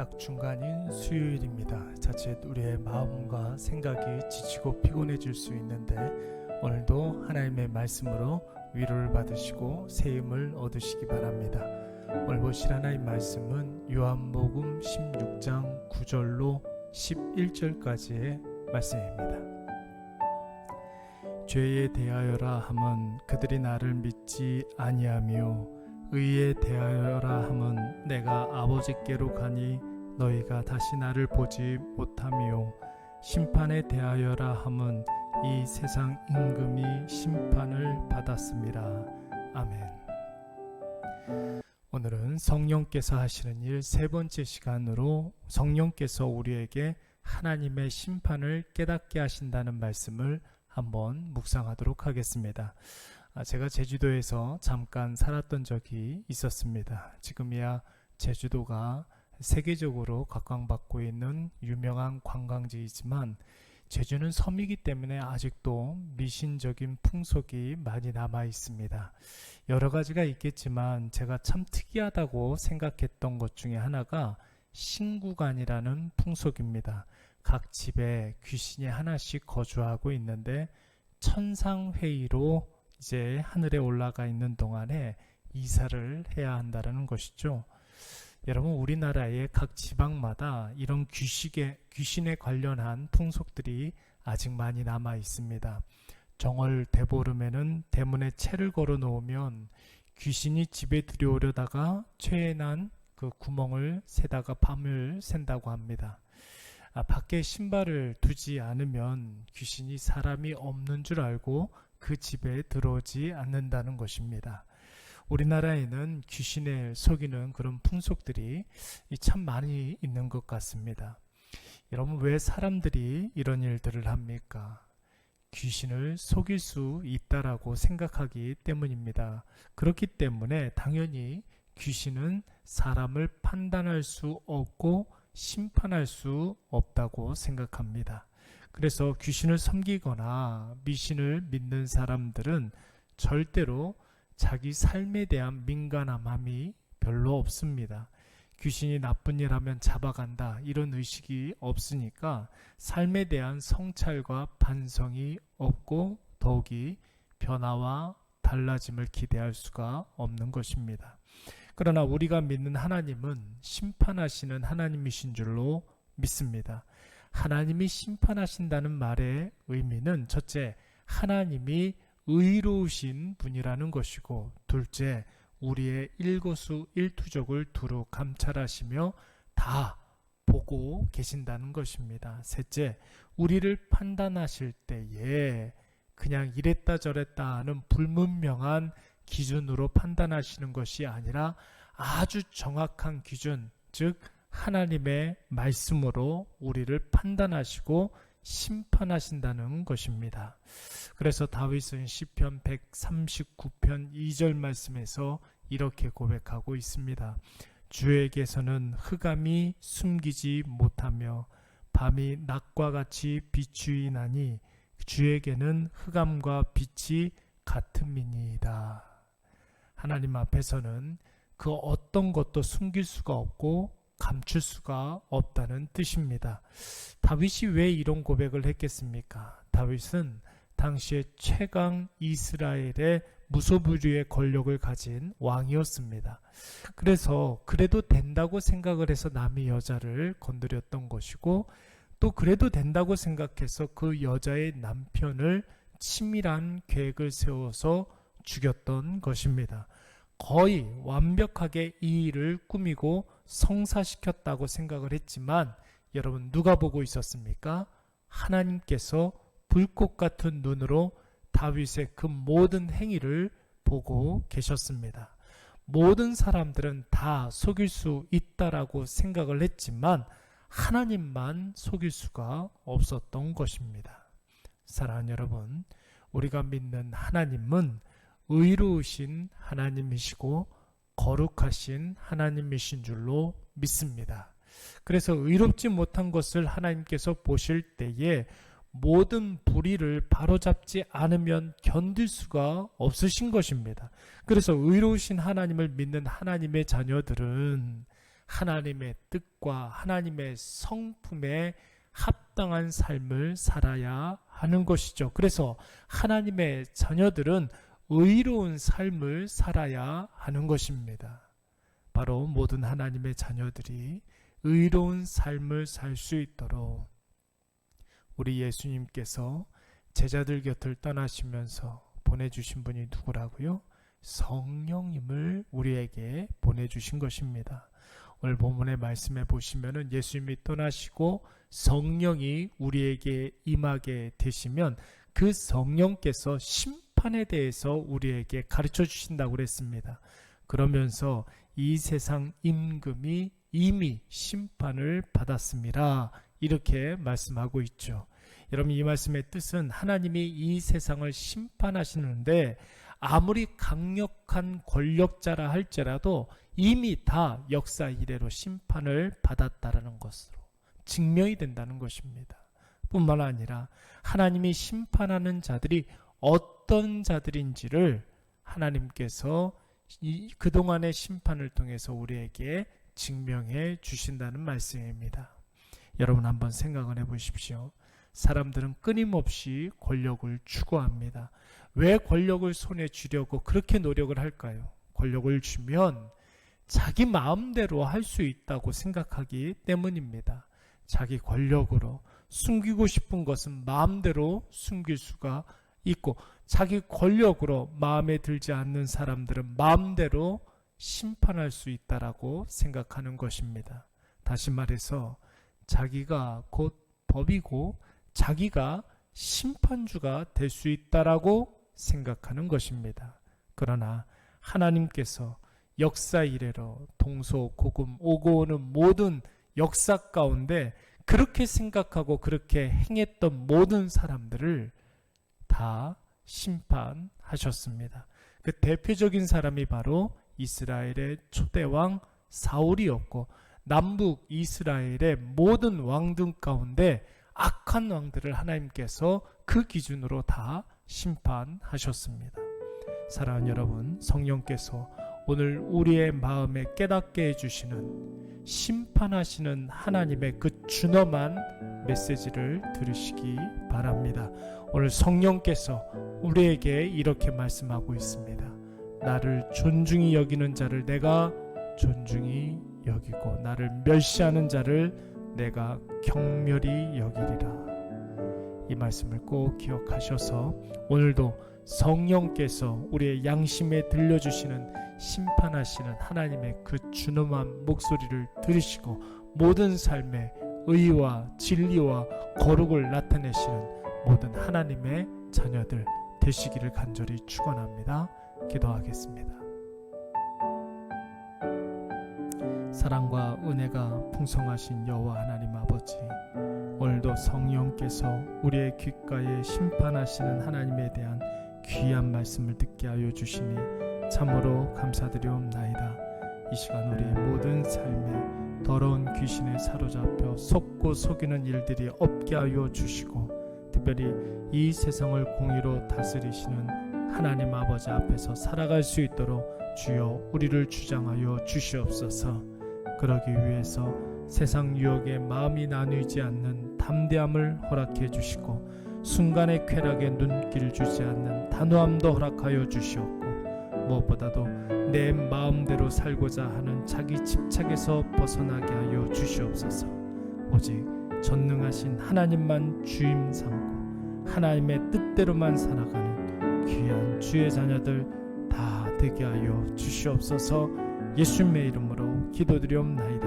딱 중간인 수요일입니다. 자칫 우리의 마음과 생각이 지치고 피곤해질 수 있는데 오늘도 하나님의 말씀으로 위로를 받으시고 새 힘을 얻으시기 바랍니다. 오늘 보실 하나님 말씀은 요한복음 16장 9절로 11절까지의 말씀입니다. 죄에 대하여라 함은 그들이 나를 믿지 아니하며 의에 대하여라 함은 내가 아버지께로 가니 너희가 다시 나를 보지 못하며 심판에 대하여라 함은 이 세상 임금이 심판을 받았습니다. 아멘. 오늘은 성령께서 하시는 일 세 번째 시간으로 성령께서 우리에게 하나님의 심판을 깨닫게 하신다는 말씀을 한번 묵상하도록 하겠습니다. 제가 제주도에서 잠깐 살았던 적이 있었습니다. 지금이야 제주도가 세계적으로 각광받고 있는 유명한 관광지이지만 제주는 섬이기 때문에 아직도 미신적인 풍속이 많이 남아 있습니다. 여러 가지가 있겠지만 제가 참 특이하다고 생각했던 것 중에 하나가 신구관이라는 풍속입니다. 각 집에 귀신이 하나씩 거주하고 있는데 천상회의로 이제 하늘에 올라가 있는 동안에 이사를 해야 한다는 것이죠. 여러분, 우리나라의 각 지방마다 이런 귀신에 관련한 풍속들이 아직 많이 남아 있습니다. 정월 대보름에는 대문에 채를 걸어 놓으면 귀신이 집에 들여오려다가 채에 난 그 구멍을 새다가 밤을 샌다고 합니다. 밖에 신발을 두지 않으면 귀신이 사람이 없는 줄 알고 그 집에 들어오지 않는다는 것입니다. 우리나라에는 귀신을 속이는 그런 풍속들이 참 많이 있는 것 같습니다. 여러분, 왜 사람들이 이런 일들을 합니까? 귀신을 속일 수 있다라고 생각하기 때문입니다. 그렇기 때문에 당연히 귀신은 사람을 판단할 수 없고 심판할 수 없다고 생각합니다. 그래서 귀신을 섬기거나 미신을 믿는 사람들은 절대로 자기 삶에 대한 민감함이 별로 없습니다. 귀신이 나쁜 일 하면 잡아간다 이런 의식이 없으니까 삶에 대한 성찰과 반성이 없고 더욱이 변화와 달라짐을 기대할 수가 없는 것입니다. 그러나 우리가 믿는 하나님은 심판하시는 하나님이신 줄로 믿습니다. 하나님이 심판하신다는 말의 의미는 첫째, 하나님이 의로우신 분이라는 것이고, 둘째, 우리의 일거수일투족을 두루 감찰하시며 다 보고 계신다는 것입니다. 셋째, 우리를 판단하실 때에 그냥 이랬다 저랬다 하는 불문명한 기준으로 판단하시는 것이 아니라 아주 정확한 기준, 즉 하나님의 말씀으로 우리를 판단하시고 심판하신다는 것입니다. 그래서 다윗은 시편 139편 2절 말씀에서 이렇게 고백하고 있습니다. 주에게서는 흑암이 숨기지 못하며 밤이 낮과 같이 비추이나니 주에게는 흑암과 빛이 같음이니이다. 하나님 앞에서는 그 어떤 것도 숨길 수가 없고 감출 수가 없다는 뜻입니다. 다윗이 왜 이런 고백을 했겠습니까? 다윗은 당시에 최강 이스라엘의 무소불위의 권력을 가진 왕이었습니다. 그래서 그래도 된다고 생각을 해서 남의 여자를 건드렸던 것이고, 또 그래도 된다고 생각해서 그 여자의 남편을 치밀한 계획을 세워서 죽였던 것입니다. 거의 완벽하게 이 일을 꾸미고 성사시켰다고 생각을 했지만 여러분, 누가 보고 있었습니까? 하나님께서 불꽃 같은 눈으로 다윗의 그 모든 행위를 보고 계셨습니다. 모든 사람들은 다 속일 수 있다라고 생각을 했지만 하나님만 속일 수가 없었던 것입니다. 사랑하는 여러분, 우리가 믿는 하나님은 의로우신 하나님이시고 거룩하신 하나님이신 줄로 믿습니다. 그래서 의롭지 못한 것을 하나님께서 보실 때에 모든 불의를 바로잡지 않으면 견딜 수가 없으신 것입니다. 그래서 의로우신 하나님을 믿는 하나님의 자녀들은 하나님의 뜻과 하나님의 성품에 합당한 삶을 살아야 하는 것이죠. 그래서 하나님의 자녀들은 의로운 삶을 살아야 하는 것입니다. 바로 모든 하나님의 자녀들이 의로운 삶을 살 수 있도록 우리 예수님께서 제자들 곁을 떠나시면서 보내주신 분이 누구라고요? 성령님을 우리에게 보내주신 것입니다. 오늘 본문의 말씀에 보시면은 예수님이 떠나시고 성령이 우리에게 임하게 되시면 그 성령께서 심판에 대해서 우리에게 가르쳐 주신다고 그랬습니다. 그러면서 이 세상 임금이 이미 심판을 받았습니다. 이렇게 말씀하고 있죠. 여러분, 이 말씀의 뜻은 하나님이 이 세상을 심판하시는데 아무리 강력한 권력자라 할지라도 이미 다 역사 이래로 심판을 받았다라는 것으로 증명이 된다는 것입니다. 뿐만 아니라 하나님이 심판하는 자들이 어떤 자들인지를 하나님께서 그동안의 심판을 통해서 우리에게 증명해 주신다는 말씀입니다. 여러분, 한번 생각을 해보십시오. 사람들은 끊임없이 권력을 추구합니다. 왜 권력을 손에 쥐려고 그렇게 노력을 할까요? 권력을 주면 자기 마음대로 할 수 있다고 생각하기 때문입니다. 자기 권력으로 숨기고 싶은 것은 마음대로 숨길 수가 있고, 자기 권력으로 마음에 들지 않는 사람들은 마음대로 심판할 수 있다라고 생각하는 것입니다. 다시 말해서 자기가 곧 법이고 자기가 심판주가 될 수 있다라고 생각하는 것입니다. 그러나 하나님께서 역사 이래로 동서고금 오고 오는 모든 역사 가운데 그렇게 생각하고 그렇게 행했던 모든 사람들을 다 심판하셨습니다. 그 대표적인 사람이 바로 이스라엘의 초대왕 사울이었고, 남북 이스라엘의 모든 왕들 가운데 악한 왕들을 하나님께서 그 기준으로 다 심판하셨습니다. 사랑하는 여러분, 성령께서 오늘 우리의 마음에 깨닫게 해주시는 심판하시는 하나님의 그 준엄한 메시지를 들으시기 바랍니다. 오늘 성령께서 우리에게 이렇게 말씀하고 있습니다. 나를 존중히 여기는 자를 내가 존중히 여기고 나를 멸시하는 자를 내가 경멸히 여기리라. 이 말씀을 꼭 기억하셔서 오늘도 성령께서 우리의 양심에 들려주시는 심판하시는 하나님의 그 준엄한 목소리를 들으시고 모든 삶에 의와 진리와 거룩을 나타내시는 모든 하나님의 자녀들 되시기를 간절히 축원합니다. 기도하겠습니다. 사랑과 은혜가 풍성하신 여호와 하나님 아버지, 오늘도 성령께서 우리의 귓가에 심판하시는 하나님에 대한 귀한 말씀을 듣게 하여 주시니 참으로 감사드리옵나이다. 이 시간 우리의 모든 삶에 더러운 귀신에 사로잡혀 속고 속이는 일들이 없게 하여 주시고, 특별히 이 세상을 공의로 다스리시는 하나님 아버지 앞에서 살아갈 수 있도록 주여 우리를 주장하여 주시옵소서. 그러기 위해서 세상 유혹에 마음이 나뉘지 않는 담대함을 허락해 주시고, 순간의 쾌락에 눈길 주지 않는 단호함도 허락하여 주시옵고, 무엇보다도 내 마음대로 살고자 하는 자기 집착에서 벗어나게 하여 주시옵소서. 오직 전능하신 하나님만 주임 삼고 하나님의 뜻대로만 살아가는 귀한 주의 자녀들 다 되게 하여 주시옵소서. 예수님의 이름으로 기도드리옵나이다.